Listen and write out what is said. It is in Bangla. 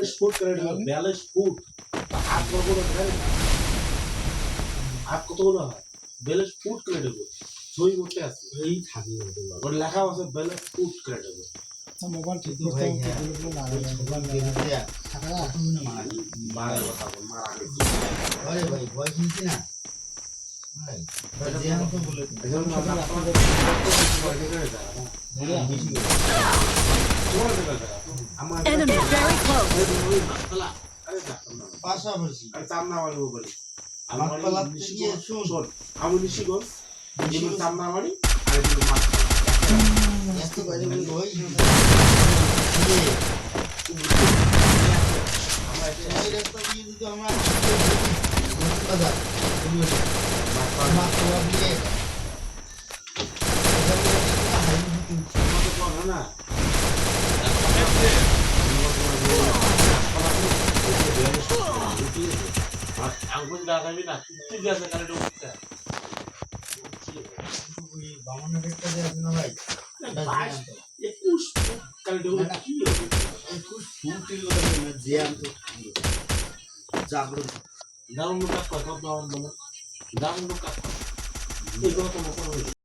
स्पोर्ट करेक्ट बैलेंस फूड हाथ কতগুলো ধরে হাত কতগুলো হয় ব্যালেন্স ফুড ক্রেডিবল ছই মতে আছে এই থাকি ওর লেখা আছে ব্যালেন্স ফুড ক্রেডিবল মোবাইল ঠিক কিন্তু করতে ভাই হবে হ্যাঁ বলে মারা যায় মোবাইল বেরিয়ে টাকা তুমি না মারা মারা কথা বল মারা গেছে আরে ভাই ভয় কিনছি না ভাই যে আমি তো বলে দিই এজন্য আমরা আপনাদের ভয় করে যায় হ্যাঁ বেশি তোমার দেখা আমার Enemy very close. ওই মাতলা আরে দেখো না পাশাপাশি আর চামনা বাড়ি বলি আমার পালা থেকে শোন আমি নিশিগঞ্জ নিশিগঞ্জ চামনা বাড়ি আর এদিকে মাতলা এত বাইরে বলি ওই আমরা এই রাস্তা দিয়ে যদি আমরা বাজার মাতলা দিয়ে না আঙ্গুল দাঁড়াবি না তুই গেছে কারেন্ট উঠতে ওই বামনের একটা যে আছে না ভাই একুশ কারেন্ট উঠে কি হবে 21 ফুটের কথা না যে আমি জাগ্রত দারুণ কাজ কথা দারুণ কাজ এই কথা তো